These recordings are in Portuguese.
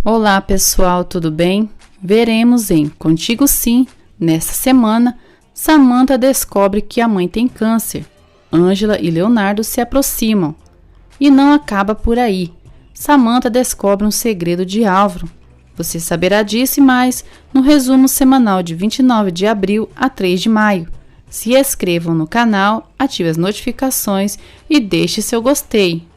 Olá pessoal, tudo bem? Veremos em Contigo Sim, nesta semana, Samantha descobre que a mãe tem câncer. Ângela e Leonardo se aproximam. E não acaba por aí. Samantha descobre um segredo de Álvaro. Você saberá disso e mais no resumo semanal de 29 de abril a 3 de maio. Se inscrevam no canal, ative as notificações e deixe seu gostei.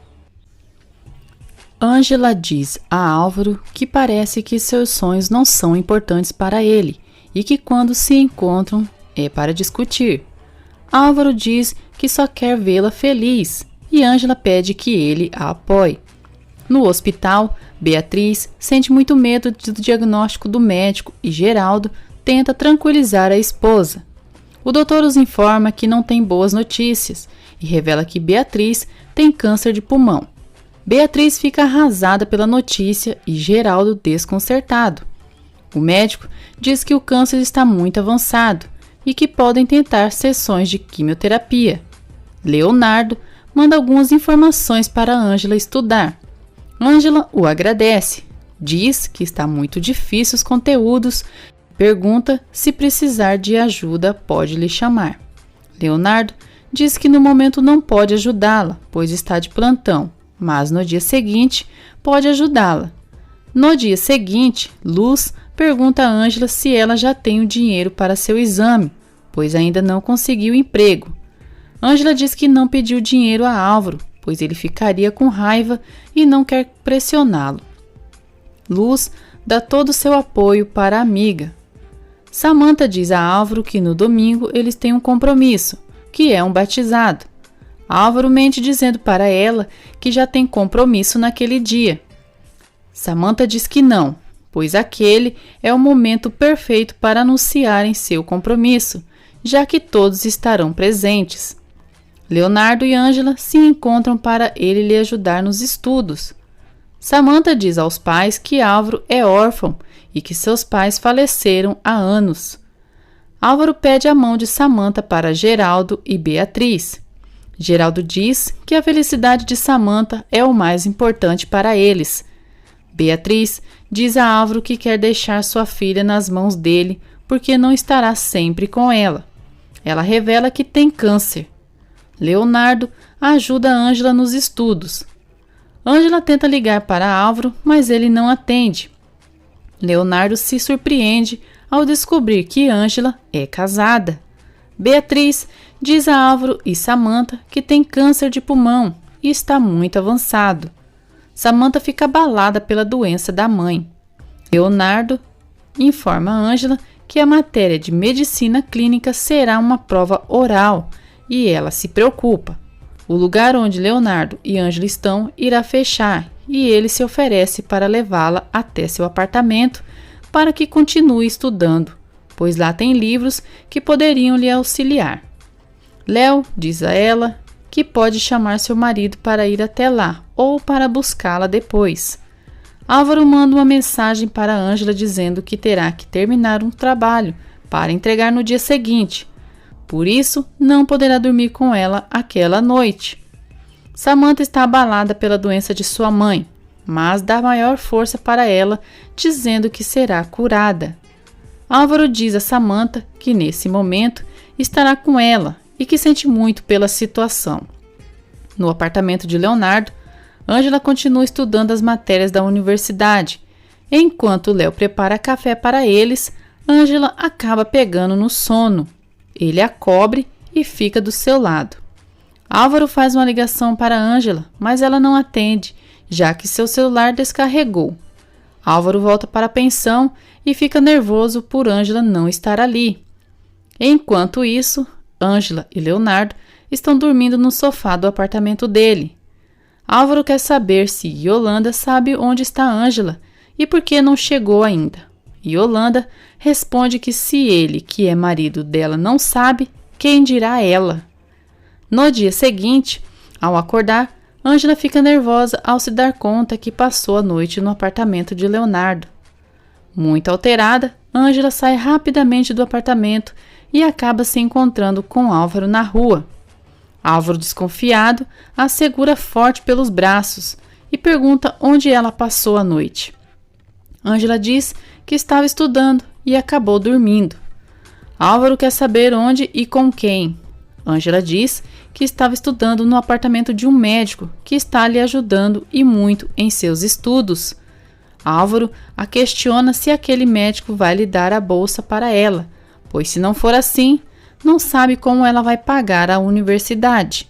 Ângela diz a Álvaro que parece que seus sonhos não são importantes para ele e que quando se encontram é para discutir. Álvaro diz que só quer vê-la feliz e Ângela pede que ele a apoie. No hospital, Beatriz sente muito medo do diagnóstico do médico e Geraldo tenta tranquilizar a esposa. O doutor os informa que não tem boas notícias e revela que Beatriz tem câncer de pulmão. Beatriz fica arrasada pela notícia e Geraldo desconcertado. O médico diz que o câncer está muito avançado e que podem tentar sessões de quimioterapia. Leonardo manda algumas informações para Ângela estudar. Ângela o agradece, diz que está muito difícil os conteúdos, pergunta se precisar de ajuda pode lhe chamar. Leonardo diz que no momento não pode ajudá-la, pois está de plantão, mas no dia seguinte pode ajudá-la. No dia seguinte, Luz pergunta a Ângela se ela já tem o dinheiro para seu exame, pois ainda não conseguiu emprego. Ângela diz que não pediu dinheiro a Álvaro, pois ele ficaria com raiva e não quer pressioná-lo. Luz dá todo o seu apoio para a amiga. Samantha diz a Álvaro que no domingo eles têm um compromisso, que é um batizado. Álvaro mente dizendo para ela que já tem compromisso naquele dia. Samantha diz que não, pois aquele é o momento perfeito para anunciarem seu compromisso, já que todos estarão presentes. Leonardo e Ângela se encontram para ele lhe ajudar nos estudos. Samantha diz aos pais que Álvaro é órfão e que seus pais faleceram há anos. Álvaro pede a mão de Samantha para Geraldo e Beatriz. Geraldo diz que a felicidade de Samantha é o mais importante para eles. Beatriz diz a Álvaro que quer deixar sua filha nas mãos dele porque não estará sempre com ela. Ela revela que tem câncer. Leonardo ajuda Ângela nos estudos. Ângela tenta ligar para Álvaro, mas ele não atende. Leonardo se surpreende ao descobrir que Ângela é casada. Beatriz diz a Álvaro e Samantha que tem câncer de pulmão e está muito avançado. Samantha fica abalada pela doença da mãe. Leonardo informa a Ângela que a matéria de medicina clínica será uma prova oral e ela se preocupa. O lugar onde Leonardo e Ângela estão irá fechar e ele se oferece para levá-la até seu apartamento para que continue estudando, pois lá tem livros que poderiam lhe auxiliar. Léo diz a ela que pode chamar seu marido para ir até lá ou para buscá-la depois. Álvaro manda uma mensagem para Ângela dizendo que terá que terminar um trabalho para entregar no dia seguinte. Por isso, não poderá dormir com ela aquela noite. Samantha está abalada pela doença de sua mãe, mas dá maior força para ela, dizendo que será curada. Álvaro diz a Samantha que nesse momento estará com ela e que sente muito pela situação. No apartamento de Leonardo, Ângela continua estudando as matérias da universidade. Enquanto Léo prepara café para eles, Ângela acaba pegando no sono. Ele a cobre e fica do seu lado. Álvaro faz uma ligação para Ângela, mas ela não atende, já que seu celular descarregou. Álvaro volta para a pensão e fica nervoso por Ângela não estar ali. Enquanto isso, Ângela e Leonardo estão dormindo no sofá do apartamento dele. Álvaro quer saber se Yolanda sabe onde está Ângela e por que não chegou ainda. Yolanda responde que se ele, que é marido dela, não sabe, quem dirá ela? No dia seguinte, ao acordar, Ângela fica nervosa ao se dar conta que passou a noite no apartamento de Leonardo. Muito alterada, Ângela sai rapidamente do apartamento e acaba se encontrando com Álvaro na rua. Álvaro, desconfiado, a segura forte pelos braços e pergunta onde ela passou a noite. Ângela diz que estava estudando e acabou dormindo. Álvaro quer saber onde e com quem. Ângela diz que estava estudando no apartamento de um médico que está lhe ajudando e muito em seus estudos. Álvaro a questiona se aquele médico vai lhe dar a bolsa para ela, pois se não for assim, não sabe como ela vai pagar a universidade.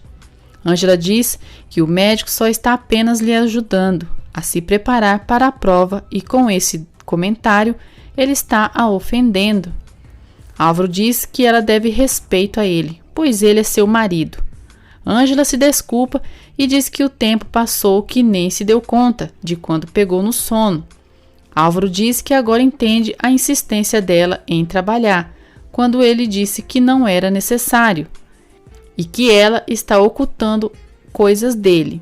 Ângela diz que o médico só está apenas lhe ajudando a se preparar para a prova e com esse comentário ele está a ofendendo. Álvaro diz que ela deve respeito a ele, pois ele é seu marido. Ângela se desculpa e diz que o tempo passou que nem se deu conta de quando pegou no sono. Álvaro diz que agora entende a insistência dela em trabalhar, quando ele disse que não era necessário e que ela está ocultando coisas dele.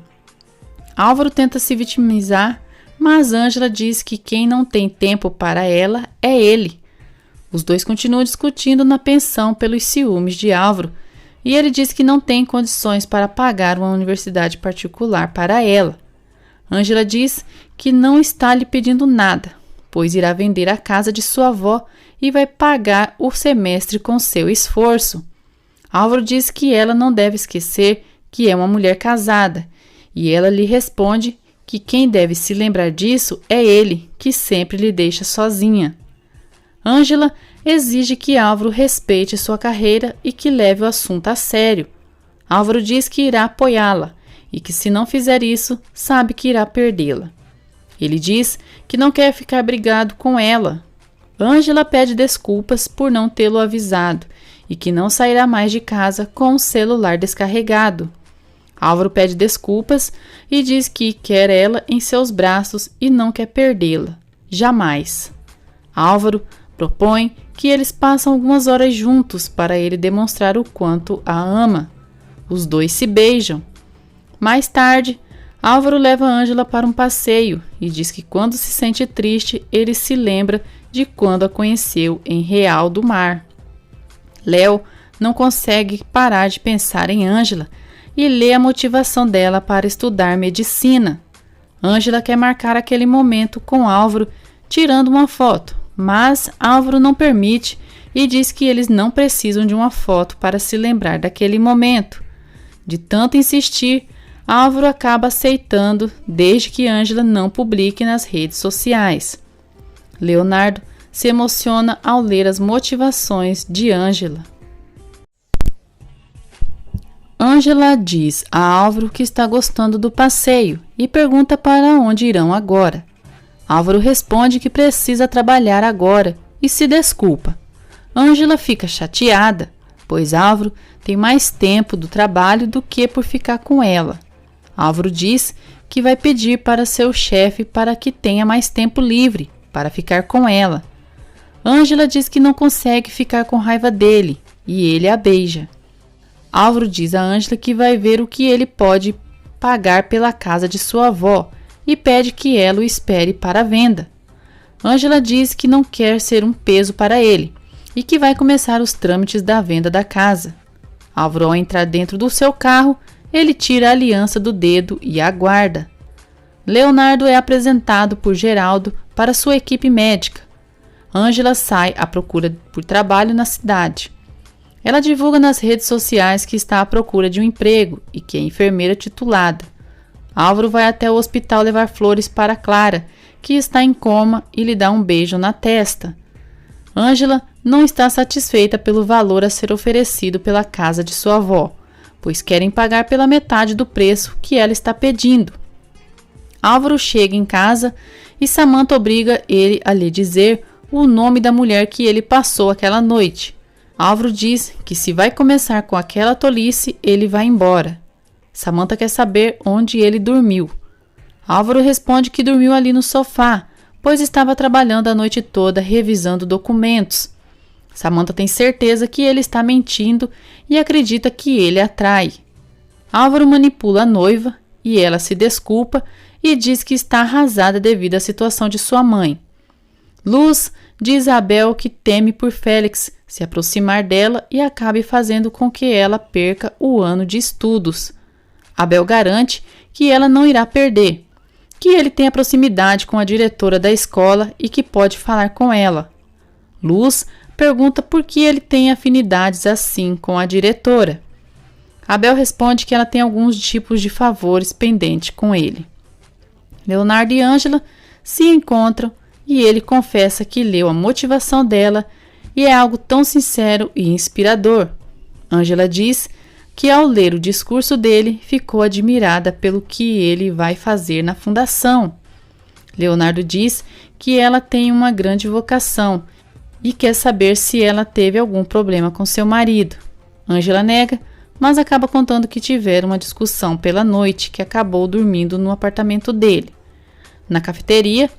Álvaro tenta se vitimizar, mas Ângela diz que quem não tem tempo para ela é ele. Os dois continuam discutindo na pensão pelos ciúmes de Álvaro, e ele diz que não tem condições para pagar uma universidade particular para ela. Ângela diz que não está lhe pedindo nada, pois irá vender a casa de sua avó e vai pagar o semestre com seu esforço. Álvaro diz que ela não deve esquecer que é uma mulher casada, e ela lhe responde que quem deve se lembrar disso é ele, que sempre lhe deixa sozinha. Ângela exige que Álvaro respeite sua carreira e que leve o assunto a sério. Álvaro diz que irá apoiá-la e que se não fizer isso, sabe que irá perdê-la. Ele diz que não quer ficar brigado com ela. Ângela pede desculpas por não tê-lo avisado e que não sairá mais de casa com o celular descarregado. Álvaro pede desculpas e diz que quer ela em seus braços e não quer perdê-la. Jamais. Álvaro propõe que eles passem algumas horas juntos para ele demonstrar o quanto a ama. Os dois se beijam. Mais tarde, Álvaro leva Ângela para um passeio e diz que quando se sente triste, ele se lembra de quando a conheceu em Real do Mar. Léo não consegue parar de pensar em Ângela e lê a motivação dela para estudar medicina. Ângela quer marcar aquele momento com Álvaro tirando uma foto, mas Álvaro não permite e diz que eles não precisam de uma foto para se lembrar daquele momento. De tanto insistir, Álvaro acaba aceitando desde que Ângela não publique nas redes sociais. Leonardo se emociona ao ler as motivações de Ângela. Ângela diz a Álvaro que está gostando do passeio e pergunta para onde irão agora. Álvaro responde que precisa trabalhar agora e se desculpa. Ângela fica chateada, pois Álvaro tem mais tempo do trabalho do que por ficar com ela. Álvaro diz que vai pedir para seu chefe para que tenha mais tempo livre para ficar com ela. Ângela diz que não consegue ficar com raiva dele e ele a beija. Álvaro diz a Ângela que vai ver o que ele pode pagar pela casa de sua avó e pede que ela o espere para a venda. Ângela diz que não quer ser um peso para ele e que vai começar os trâmites da venda da casa. Álvaro, ao entrar dentro do seu carro, ele tira a aliança do dedo e aguarda. Leonardo é apresentado por Geraldo para sua equipe médica. Ângela sai à procura por trabalho na cidade. Ela divulga nas redes sociais que está à procura de um emprego e que é enfermeira titulada. Álvaro vai até o hospital levar flores para Clara, que está em coma, e lhe dá um beijo na testa. Ângela não está satisfeita pelo valor a ser oferecido pela casa de sua avó, pois querem pagar pela metade do preço que ela está pedindo. Álvaro chega em casa e Samantha obriga ele a lhe dizer o nome da mulher que ele passou aquela noite. Álvaro diz que se vai começar com aquela tolice, ele vai embora. Samantha quer saber onde ele dormiu. Álvaro responde que dormiu ali no sofá, pois estava trabalhando a noite toda revisando documentos. Samantha tem certeza que ele está mentindo e acredita que ele a trai. Álvaro manipula a noiva e ela se desculpa e diz que está arrasada devido à situação de sua mãe. Luz diz a Abel que teme por Félix se aproximar dela e acabe fazendo com que ela perca o ano de estudos. Abel garante que ela não irá perder, que ele tem a proximidade com a diretora da escola e que pode falar com ela. Luz pergunta por que ele tem afinidades assim com a diretora. Abel responde que ela tem alguns tipos de favores pendentes com ele. Leonardo e Ângela se encontram e ele confessa que leu a motivação dela e é algo tão sincero e inspirador. Ângela diz que ao ler o discurso dele ficou admirada pelo que ele vai fazer na fundação. Leonardo diz que ela tem uma grande vocação e quer saber se ela teve algum problema com seu marido. Ângela nega, mas acaba contando que tiveram uma discussão pela noite que acabou dormindo no apartamento dele. Na cafeteria,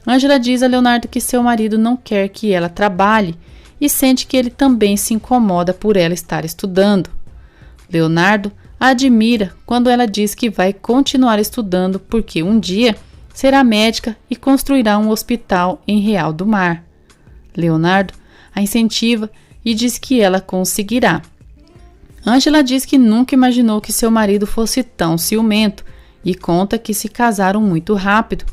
Ângela diz a Leonardo que seu marido não quer que ela trabalhe e sente que ele também se incomoda por ela estar estudando. Leonardo a admira quando ela diz que vai continuar estudando porque um dia será médica e construirá um hospital em Real do Mar. Leonardo a incentiva e diz que ela conseguirá. Ângela diz que nunca imaginou que seu marido fosse tão ciumento e conta que se casaram muito rápido.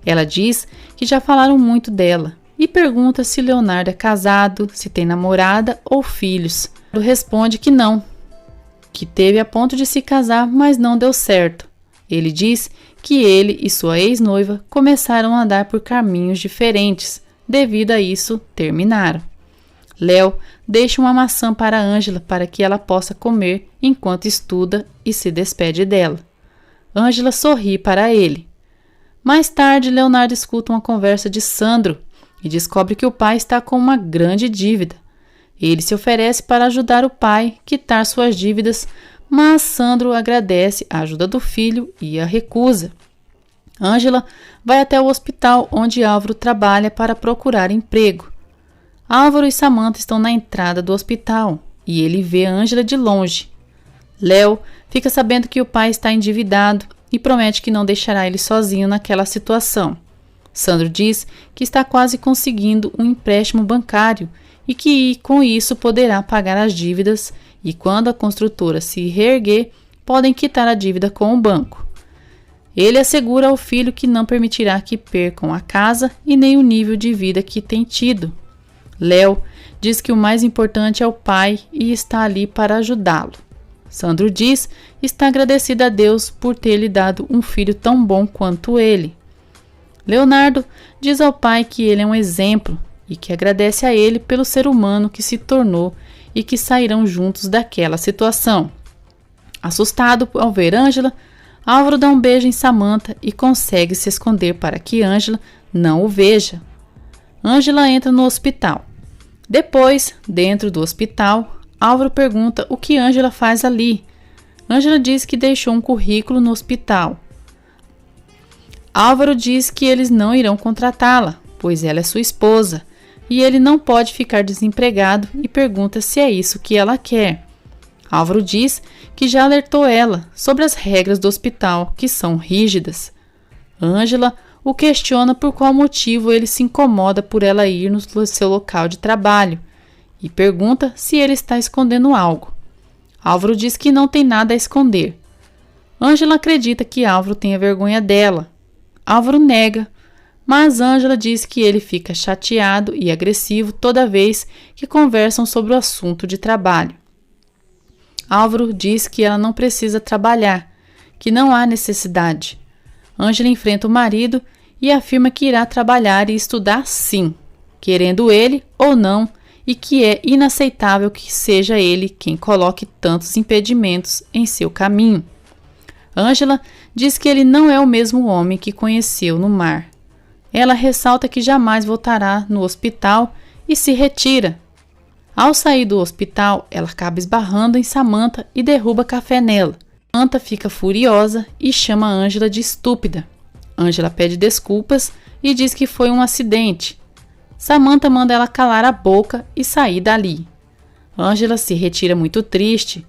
Ela diz que já falaram muito dela e pergunta se Leonardo é casado, se tem namorada ou filhos. Ele responde que não, que teve a ponto de se casar, mas não deu certo. Ele diz que ele e sua ex-noiva começaram a andar por caminhos diferentes, devido a isso terminaram. Léo deixa uma maçã para Ângela para que ela possa comer enquanto estuda e se despede dela. Ângela sorri para ele. Mais tarde, Leonardo escuta uma conversa de Sandro e descobre que o pai está com uma grande dívida. Ele se oferece para ajudar o pai a quitar suas dívidas, mas Sandro agradece a ajuda do filho e a recusa. Ângela vai até o hospital onde Álvaro trabalha para procurar emprego. Álvaro e Samantha estão na entrada do hospital e ele vê Ângela de longe. Léo fica sabendo que o pai está endividado e promete que não deixará ele sozinho naquela situação. Sandro diz que está quase conseguindo um empréstimo bancário e que com isso poderá pagar as dívidas e quando a construtora se reerguer, podem quitar a dívida com o banco. Ele assegura ao filho que não permitirá que percam a casa e nem o nível de vida que tem tido. Léo diz que o mais importante é o pai e está ali para ajudá-lo. Sandro diz que está agradecido a Deus por ter lhe dado um filho tão bom quanto ele. Leonardo diz ao pai que ele é um exemplo e que agradece a ele pelo ser humano que se tornou e que sairão juntos daquela situação. Assustado ao ver Ângela, Álvaro dá um beijo em Samantha e consegue se esconder para que Ângela não o veja. Ângela entra no hospital. Depois, dentro do hospital, Álvaro pergunta o que Ângela faz ali. Ângela diz que deixou um currículo no hospital. Álvaro diz que eles não irão contratá-la, pois ela é sua esposa, e ele não pode ficar desempregado e pergunta se é isso que ela quer. Álvaro diz que já alertou ela sobre as regras do hospital, que são rígidas. Ângela o questiona por qual motivo ele se incomoda por ela ir no seu local de trabalho e pergunta se ele está escondendo algo. Álvaro diz que não tem nada a esconder. Ângela acredita que Álvaro tenha vergonha dela. Álvaro nega, mas Ângela diz que ele fica chateado e agressivo toda vez que conversam sobre o assunto de trabalho. Álvaro diz que ela não precisa trabalhar, que não há necessidade. Ângela enfrenta o marido e afirma que irá trabalhar e estudar sim, querendo ele ou não, e que é inaceitável que seja ele quem coloque tantos impedimentos em seu caminho. Ângela diz que ele não é o mesmo homem que conheceu no mar. Ela ressalta que jamais voltará no hospital e se retira. Ao sair do hospital, ela acaba esbarrando em Samantha e derruba café nela. Samantha fica furiosa e chama Ângela de estúpida. Ângela pede desculpas e diz que foi um acidente. Samantha manda ela calar a boca e sair dali. Ângela se retira muito triste.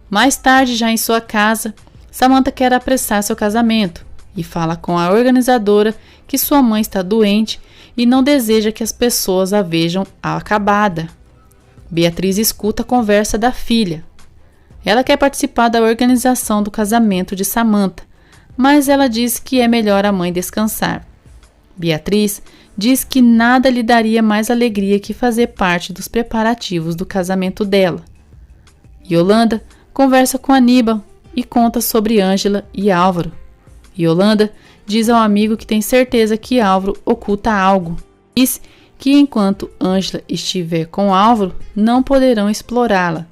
Mais tarde, já em sua casa, Samantha quer apressar seu casamento e fala com a organizadora que sua mãe está doente e não deseja que as pessoas a vejam acabada. Beatriz escuta a conversa da filha. Ela quer participar da organização do casamento de Samantha, mas ela diz que é melhor a mãe descansar. Beatriz diz que nada lhe daria mais alegria que fazer parte dos preparativos do casamento dela. Yolanda conversa com Aníbal e conta sobre Ângela e Álvaro. Yolanda diz ao amigo que tem certeza que Álvaro oculta algo. Diz que enquanto Ângela estiver com Álvaro, não poderão explorá-la.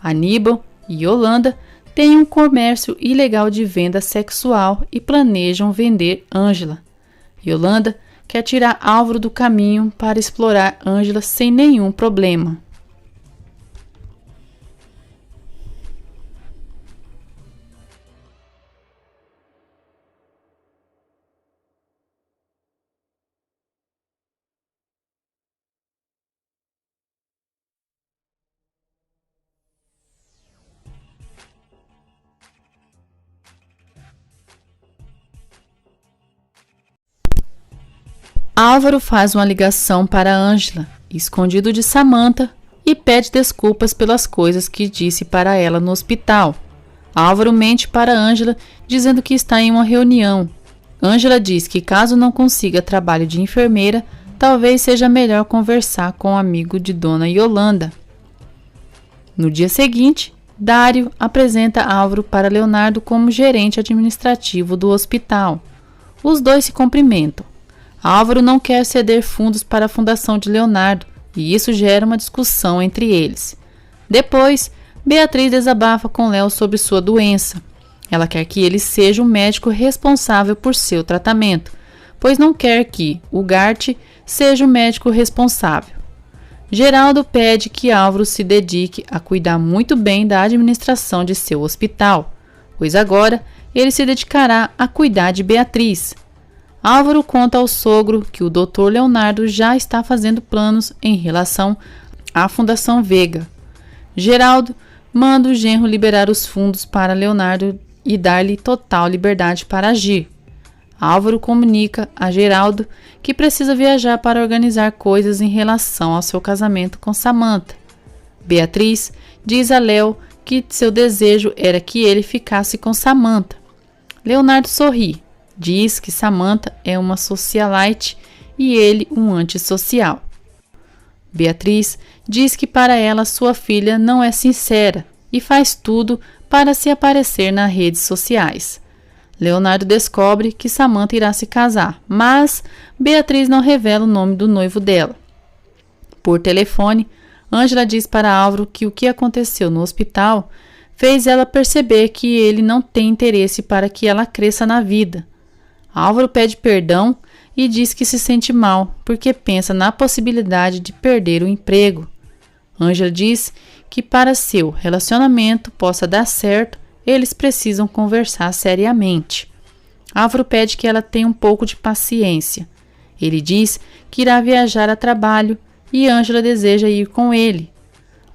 Aníbal e Yolanda têm um comércio ilegal de venda sexual e planejam vender Ângela. Yolanda quer tirar Álvaro do caminho para explorar Ângela sem nenhum problema. Álvaro faz uma ligação para Ângela, escondido de Samantha, e pede desculpas pelas coisas que disse para ela no hospital. Álvaro mente para Ângela, dizendo que está em uma reunião. Ângela diz que caso não consiga trabalho de enfermeira, talvez seja melhor conversar com um amigo de Dona Yolanda. No dia seguinte, Dário apresenta Álvaro para Leonardo como gerente administrativo do hospital. Os dois se cumprimentam. Álvaro não quer ceder fundos para a fundação de Leonardo, e isso gera uma discussão entre eles. Depois, Beatriz desabafa com Léo sobre sua doença. Ela quer que ele seja o médico responsável por seu tratamento, pois não quer que o Gart seja o médico responsável. Geraldo pede que Álvaro se dedique a cuidar muito bem da administração de seu hospital, pois agora ele se dedicará a cuidar de Beatriz. Álvaro conta ao sogro que o Dr. Leonardo já está fazendo planos em relação à Fundação Vega. Geraldo manda o genro liberar os fundos para Leonardo e dar-lhe total liberdade para agir. Álvaro comunica a Geraldo que precisa viajar para organizar coisas em relação ao seu casamento com Samantha. Beatriz diz a Léo que seu desejo era que ele ficasse com Samantha. Leonardo sorri. Diz que Samantha é uma socialite e ele um antissocial. Beatriz diz que para ela sua filha não é sincera e faz tudo para se aparecer nas redes sociais. Leonardo descobre que Samantha irá se casar, mas Beatriz não revela o nome do noivo dela. Por telefone, Ângela diz para Álvaro que o que aconteceu no hospital fez ela perceber que ele não tem interesse para que ela cresça na vida. Álvaro pede perdão e diz que se sente mal porque pensa na possibilidade de perder o emprego. Ângela diz que para seu relacionamento possa dar certo, eles precisam conversar seriamente. Álvaro pede que ela tenha um pouco de paciência. Ele diz que irá viajar a trabalho e Ângela deseja ir com ele.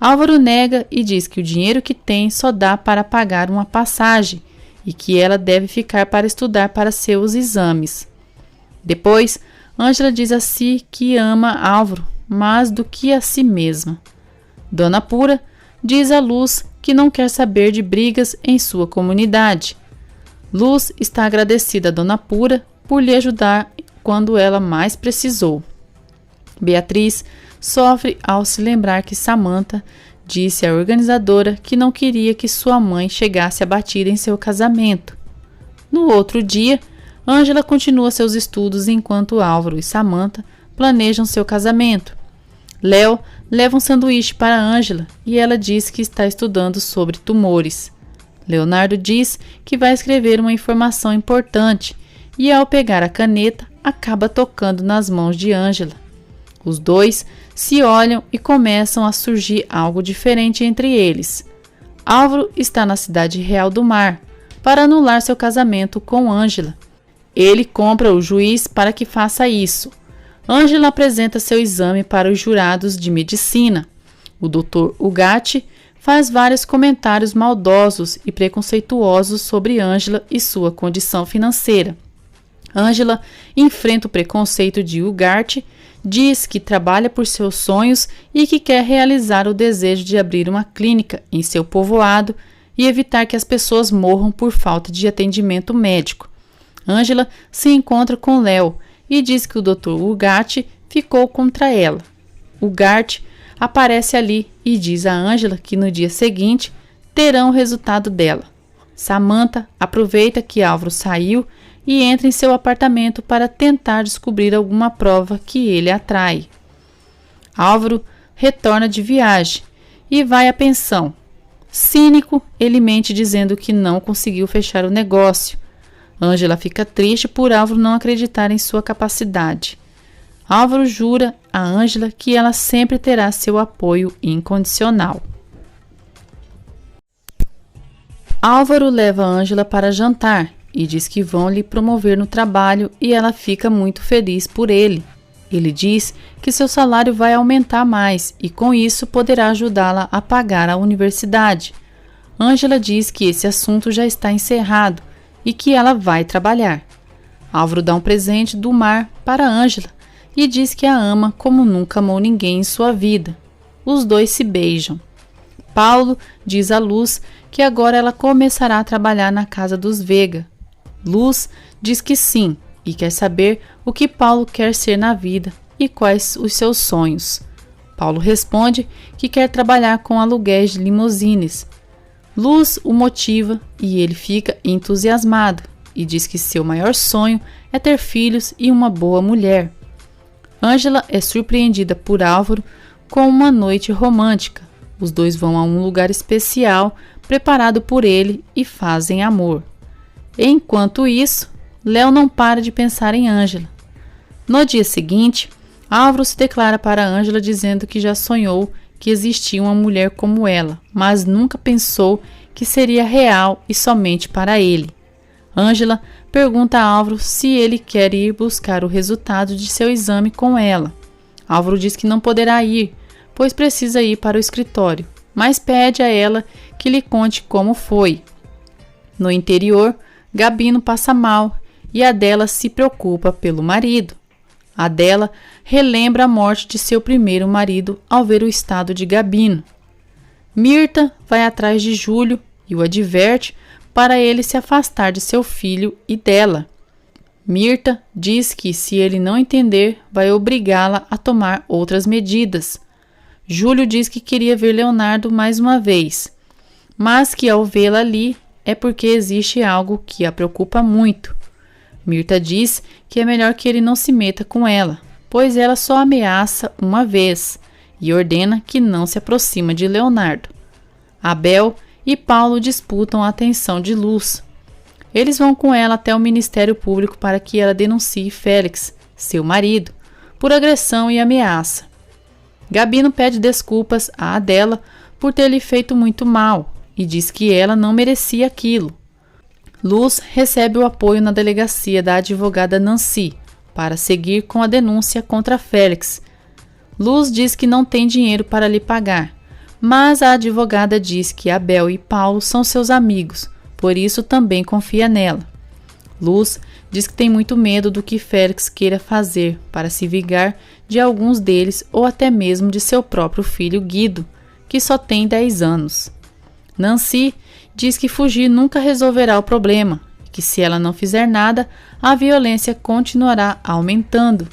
Álvaro nega e diz que o dinheiro que tem só dá para pagar uma passagem e que ela deve ficar para estudar para seus exames. Depois, Ângela diz a si que ama Álvaro mais do que a si mesma. Dona Pura diz a Luz que não quer saber de brigas em sua comunidade. Luz está agradecida a Dona Pura por lhe ajudar quando ela mais precisou. Beatriz sofre ao se lembrar que Samantha disse à organizadora que não queria que sua mãe chegasse abatida em seu casamento. No outro dia, Ângela continua seus estudos enquanto Álvaro e Samantha planejam seu casamento. Léo leva um sanduíche para Ângela e ela diz que está estudando sobre tumores. Leonardo diz que vai escrever uma informação importante e, ao pegar a caneta, acaba tocando nas mãos de Ângela. Os dois se olham e começam a surgir algo diferente entre eles. Álvaro está na cidade real do Mar para anular seu casamento com Ângela. Ele compra o juiz para que faça isso. Ângela apresenta seu exame para os jurados de medicina. O Dr. Ugarte faz vários comentários maldosos e preconceituosos sobre Ângela e sua condição financeira. Ângela enfrenta o preconceito de Ugarte, diz que trabalha por seus sonhos e que quer realizar o desejo de abrir uma clínica em seu povoado e evitar que as pessoas morram por falta de atendimento médico. Ângela se encontra com Léo e diz que o Dr. Ugarte ficou contra ela. Ugarte aparece ali e diz a Ângela que no dia seguinte terão o resultado dela. Samantha aproveita que Álvaro saiu e entra em seu apartamento para tentar descobrir alguma prova que ele atrai. Álvaro retorna de viagem e vai à pensão. Cínico, ele mente dizendo que não conseguiu fechar o negócio. Ângela fica triste por Álvaro não acreditar em sua capacidade. Álvaro jura a Ângela que ela sempre terá seu apoio incondicional. Álvaro leva Ângela para jantar e diz que vão lhe promover no trabalho e ela fica muito feliz por ele. Ele diz que seu salário vai aumentar mais e com isso poderá ajudá-la a pagar a universidade. Ângela diz que esse assunto já está encerrado e que ela vai trabalhar. Álvaro dá um presente do mar para Ângela e diz que a ama como nunca amou ninguém em sua vida. Os dois se beijam. Paulo diz a Luz que agora ela começará a trabalhar na casa dos Vega. Luz diz que sim e quer saber o que Paulo quer ser na vida e quais os seus sonhos. Paulo responde que quer trabalhar com aluguéis de limusines. Luz o motiva e ele fica entusiasmado e diz que seu maior sonho é ter filhos e uma boa mulher. Ângela é surpreendida por Álvaro com uma noite romântica. Os dois vão a um lugar especial preparado por ele e fazem amor. Enquanto isso, Léo não para de pensar em Ângela. No dia seguinte, Álvaro se declara para Ângela dizendo que já sonhou que existia uma mulher como ela, mas nunca pensou que seria real e somente para ele. Ângela pergunta a Álvaro se ele quer ir buscar o resultado de seu exame com ela. Álvaro diz que não poderá ir, pois precisa ir para o escritório, mas pede a ela que lhe conte como foi. No interior, Gabino passa mal e Adela se preocupa pelo marido. Adela relembra a morte de seu primeiro marido ao ver o estado de Gabino. Mirta vai atrás de Júlio e o adverte para ele se afastar de seu filho e dela. Mirta diz que, se ele não entender, vai obrigá-la a tomar outras medidas. Júlio diz que queria ver Leonardo mais uma vez, mas que ao vê-la ali é porque existe algo que a preocupa muito. Mirta diz que é melhor que ele não se meta com ela, pois ela só ameaça uma vez e ordena que não se aproxima de Leonardo. Abel e Paulo disputam a atenção de Luz. Eles vão com ela até o Ministério Público para que ela denuncie Félix, seu marido, por agressão e ameaça. Gabino pede desculpas a Adela por ter lhe feito muito mal e diz que ela não merecia aquilo. Luz recebe o apoio na delegacia da advogada Nancy para seguir com a denúncia contra Félix. Luz diz que não tem dinheiro para lhe pagar, mas a advogada diz que Abel e Paulo são seus amigos, por isso também confia nela. Luz diz que tem muito medo do que Félix queira fazer para se vingar de alguns deles ou até mesmo de seu próprio filho Guido, que só tem 10 anos. Nancy diz que fugir nunca resolverá o problema, que se ela não fizer nada, a violência continuará aumentando.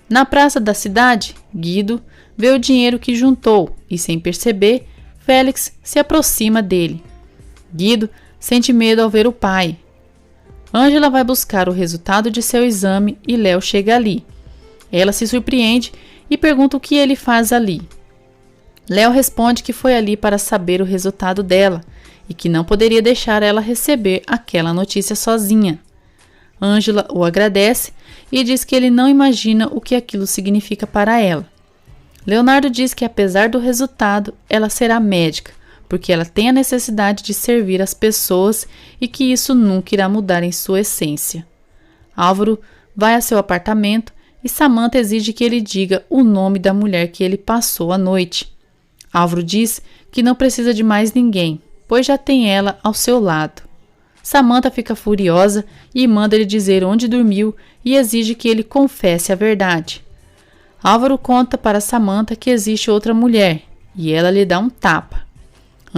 Na praça da cidade, Guido vê o dinheiro que juntou e, sem perceber, Félix se aproxima dele. Guido sente medo ao ver o pai. Ângela vai buscar o resultado de seu exame e Léo chega ali. Ela se surpreende e pergunta o que ele faz ali. Léo responde que foi ali para saber o resultado dela e que não poderia deixar ela receber aquela notícia sozinha. Ângela o agradece e diz que ele não imagina o que aquilo significa para ela. Leonardo diz que, apesar do resultado, ela será médica, porque ela tem a necessidade de servir as pessoas e que isso nunca irá mudar em sua essência. Álvaro vai a seu apartamento e Samantha exige que ele diga o nome da mulher que ele passou a noite. Álvaro diz que não precisa de mais ninguém, pois já tem ela ao seu lado. Samantha fica furiosa e manda ele dizer onde dormiu e exige que ele confesse a verdade. Álvaro conta para Samantha que existe outra mulher e ela lhe dá um tapa.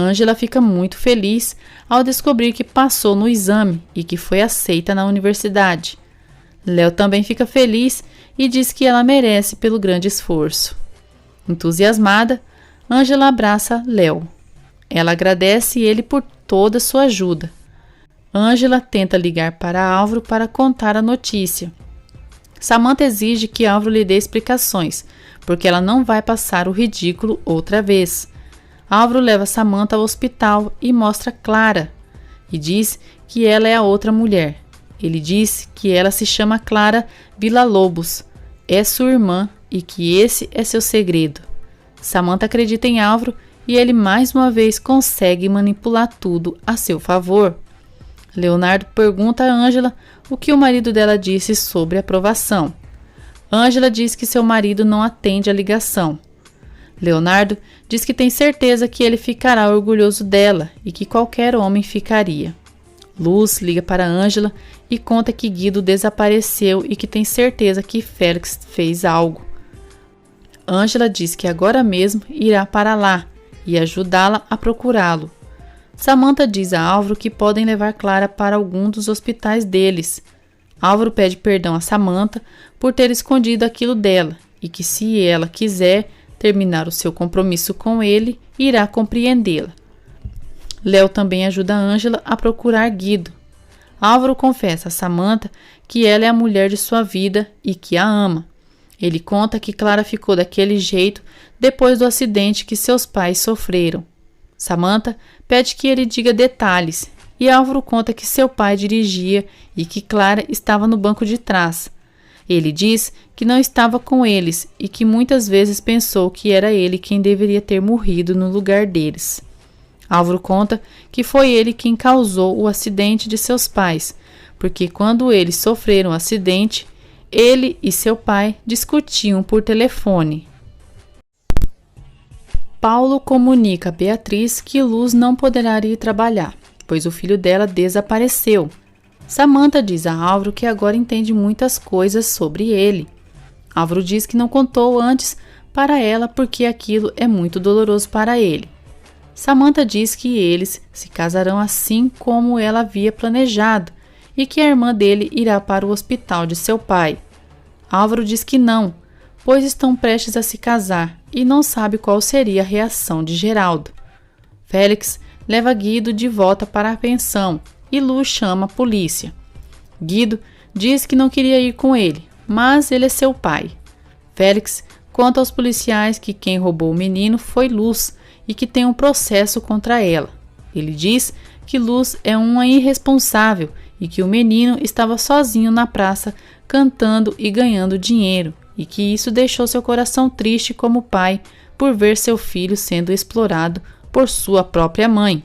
Ângela fica muito feliz ao descobrir que passou no exame e que foi aceita na universidade. Léo também fica feliz e diz que ela merece pelo grande esforço. Entusiasmada, Ângela abraça Léo. Ela agradece ele por toda a sua ajuda. Ângela tenta ligar para Álvaro para contar a notícia. Samantha exige que Álvaro lhe dê explicações, porque ela não vai passar o ridículo outra vez. Álvaro leva Samantha ao hospital e mostra Clara, e diz que ela é a outra mulher. Ele diz que ela se chama Clara Villa-Lobos, é sua irmã e que esse é seu segredo. Samantha acredita em Álvaro e ele mais uma vez consegue manipular tudo a seu favor. Leonardo pergunta a Ângela o que o marido dela disse sobre a aprovação. Ângela diz que seu marido não atende a ligação. Leonardo diz que tem certeza que ele ficará orgulhoso dela e que qualquer homem ficaria. Luz liga para Ângela e conta que Guido desapareceu e que tem certeza que Félix fez algo. Ângela diz que agora mesmo irá para lá e ajudá-la a procurá-lo. Samantha diz a Álvaro que podem levar Clara para algum dos hospitais deles. Álvaro pede perdão a Samantha por ter escondido aquilo dela e que, se ela quiser terminar o seu compromisso com ele, irá compreendê-la. Léo também ajuda a Ângela a procurar Guido. Álvaro confessa a Samantha que ela é a mulher de sua vida e que a ama. Ele conta que Clara ficou daquele jeito depois do acidente que seus pais sofreram. Samantha pede que ele diga detalhes e Álvaro conta que seu pai dirigia e que Clara estava no banco de trás. Ele diz que não estava com eles e que muitas vezes pensou que era ele quem deveria ter morrido no lugar deles. Álvaro conta que foi ele quem causou o acidente de seus pais, porque quando eles sofreram o acidente, ele e seu pai discutiam por telefone. Paulo comunica a Beatriz que Luz não poderá ir trabalhar, pois o filho dela desapareceu. Samantha diz a Álvaro que agora entende muitas coisas sobre ele. Álvaro diz que não contou antes para ela porque aquilo é muito doloroso para ele. Samantha diz que eles se casarão assim como ela havia planejado e que a irmã dele irá para o hospital de seu pai. Álvaro diz que não, pois estão prestes a se casar e não sabe qual seria a reação de Geraldo. Félix leva Guido de volta para a pensão e Lu chama a polícia. Guido diz que não queria ir com ele, mas ele é seu pai. Félix conta aos policiais que quem roubou o menino foi Luz e que tem um processo contra ela. Ele diz que Luz é uma irresponsável e que o menino estava sozinho na praça cantando e ganhando dinheiro e que isso deixou seu coração triste como pai por ver seu filho sendo explorado por sua própria mãe.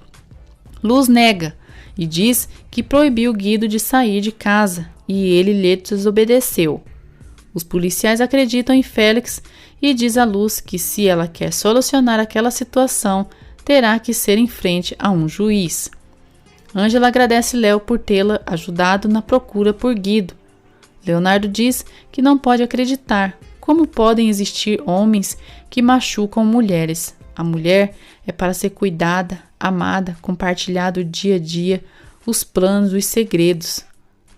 Luz nega e diz que proibiu Guido de sair de casa e ele lhe desobedeceu. Os policiais acreditam em Félix e diz a Luz que se ela quer solucionar aquela situação, terá que ser em frente a um juiz. Ângela agradece Léo por tê-la ajudado na procura por Guido. Leonardo diz que não pode acreditar. Como podem existir homens que machucam mulheres? A mulher é para ser cuidada, amada, compartilhado dia a dia, os planos, os segredos.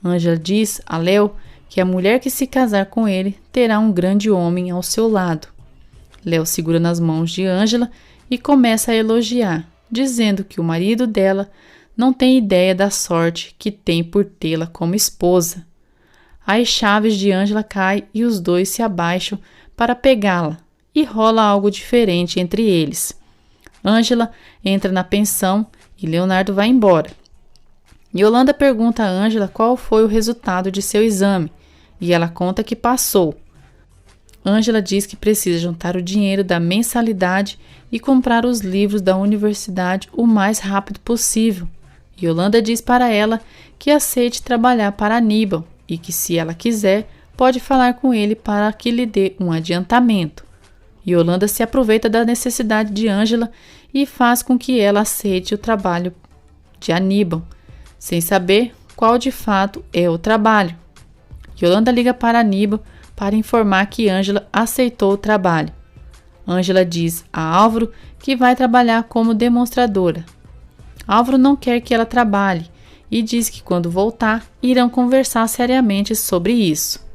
Ângela diz a Léo que a mulher que se casar com ele terá um grande homem ao seu lado. Léo segura nas mãos de Ângela e começa a elogiar, dizendo que o marido dela não tem ideia da sorte que tem por tê-la como esposa. As chaves de Ângela caem e os dois se abaixam para pegá-la e rola algo diferente entre eles. Ângela entra na pensão e Leonardo vai embora. Yolanda pergunta a Ângela qual foi o resultado de seu exame e ela conta que passou. Ângela diz que precisa juntar o dinheiro da mensalidade e comprar os livros da universidade o mais rápido possível. Yolanda diz para ela que aceite trabalhar para Aníbal e que, se ela quiser, pode falar com ele para que lhe dê um adiantamento. Yolanda se aproveita da necessidade de Ângela e faz com que ela aceite o trabalho de Aníbal, sem saber qual de fato é o trabalho. Yolanda liga para Aníbal para informar que Ângela aceitou o trabalho. Ângela diz a Álvaro que vai trabalhar como demonstradora. Álvaro não quer que ela trabalhe e diz que quando voltar, irão conversar seriamente sobre isso.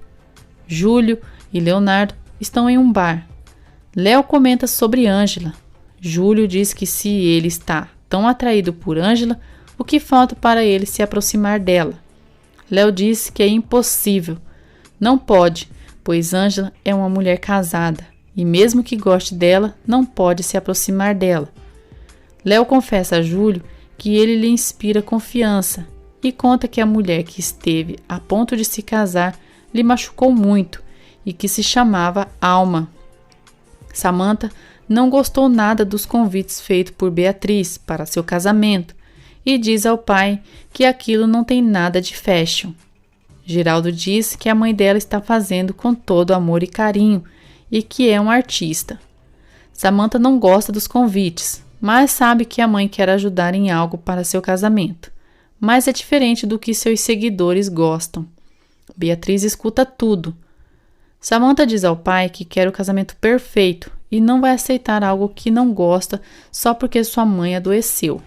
Júlio e Leonardo estão em um bar. Léo comenta sobre Ângela. Júlio diz que se ele está tão atraído por Ângela, o que falta para ele se aproximar dela? Léo diz que é impossível. Não pode, pois Ângela é uma mulher casada e mesmo que goste dela, não pode se aproximar dela. Léo confessa a Júlio que ele lhe inspira confiança e conta que a mulher que esteve a ponto de se casar lhe machucou muito e que se chamava Alma. Samantha não gostou nada dos convites feitos por Beatriz para seu casamento e diz ao pai que aquilo não tem nada de fashion. Geraldo diz que a mãe dela está fazendo com todo amor e carinho e que é um artista. Samantha não gosta dos convites, mas sabe que a mãe quer ajudar em algo para seu casamento. Mas é diferente do que seus seguidores gostam. Beatriz escuta tudo. Samantha diz ao pai que quer o casamento perfeito e não vai aceitar algo que não gosta só porque sua mãe adoeceu.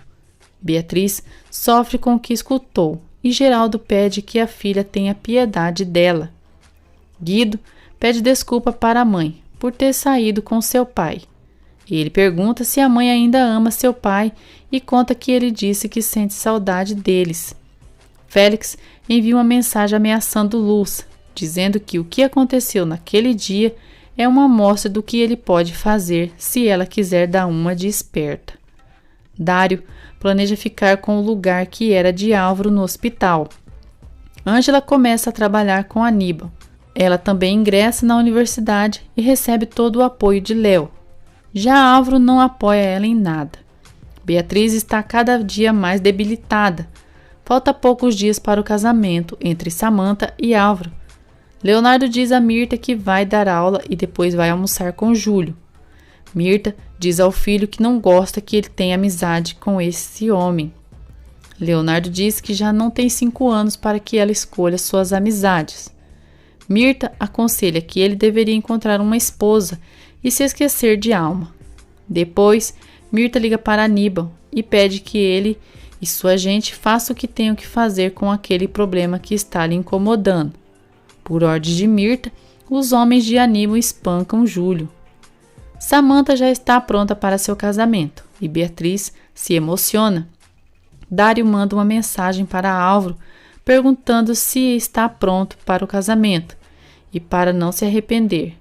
Beatriz sofre com o que escutou e Geraldo pede que a filha tenha piedade dela. Guido pede desculpa para a mãe por ter saído com seu pai. Ele pergunta se a mãe ainda ama seu pai e conta que ele disse que sente saudade deles. Félix envia uma mensagem ameaçando Luz, dizendo que o que aconteceu naquele dia é uma amostra do que ele pode fazer se ela quiser dar uma de esperta. Dário planeja ficar com o lugar que era de Álvaro no hospital. Ângela começa a trabalhar com Aníbal. Ela também ingressa na universidade e recebe todo o apoio de Léo. Já Álvaro não apoia ela em nada. Beatriz está cada dia mais debilitada. Falta poucos dias para o casamento entre Samantha e Álvaro. Leonardo diz a Mirta que vai dar aula e depois vai almoçar com Júlio. Mirta diz ao filho que não gosta que ele tenha amizade com esse homem. Leonardo diz que já não tem 5 anos para que ela escolha suas amizades. Mirta aconselha que ele deveria encontrar uma esposa e se esquecer de Alma. Depois, Mirta liga para Aníbal e pede que ele e sua gente façam o que tenham que fazer com aquele problema que está lhe incomodando. Por ordem de Mirta, os homens de Aníbal espancam Júlio. Samantha já está pronta para seu casamento e Beatriz se emociona. Dário manda uma mensagem para Álvaro perguntando se está pronto para o casamento e para não se arrepender.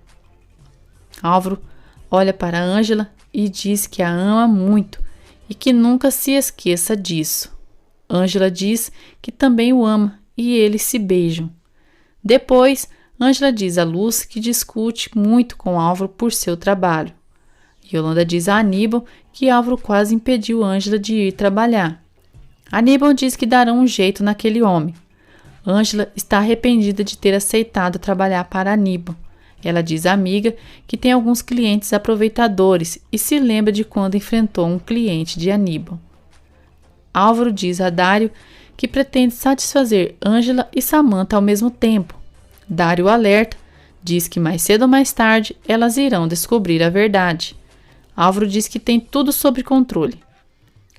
Álvaro olha para Ângela e diz que a ama muito e que nunca se esqueça disso. Ângela diz que também o ama e eles se beijam. Depois, Ângela diz a Luz que discute muito com Álvaro por seu trabalho. Yolanda diz a Aníbal que Álvaro quase impediu Ângela de ir trabalhar. Aníbal diz que darão um jeito naquele homem. Ângela está arrependida de ter aceitado trabalhar para Aníbal. Ela diz à amiga que tem alguns clientes aproveitadores e se lembra de quando enfrentou um cliente de Aníbal. Álvaro diz a Dário que pretende satisfazer Ângela e Samantha ao mesmo tempo. Dário alerta, diz que mais cedo ou mais tarde elas irão descobrir a verdade. Álvaro diz que tem tudo sob controle.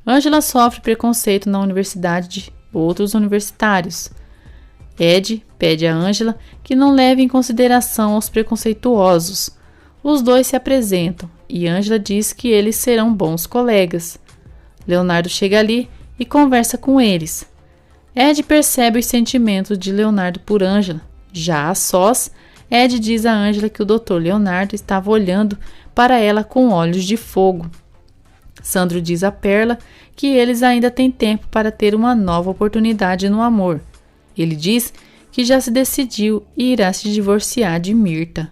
Ângela sofre preconceito na universidade de outros universitários. Ed pede a Ângela que não leve em consideração aos preconceituosos. Os dois se apresentam e Ângela diz que eles serão bons colegas. Leonardo chega ali e conversa com eles. Ed percebe os sentimentos de Leonardo por Ângela. Já a sós, Ed diz a Ângela que o Dr. Leonardo estava olhando para ela com olhos de fogo. Sandro diz a Perla que eles ainda têm tempo para ter uma nova oportunidade no amor. Ele diz que já se decidiu e irá se divorciar de Mirta.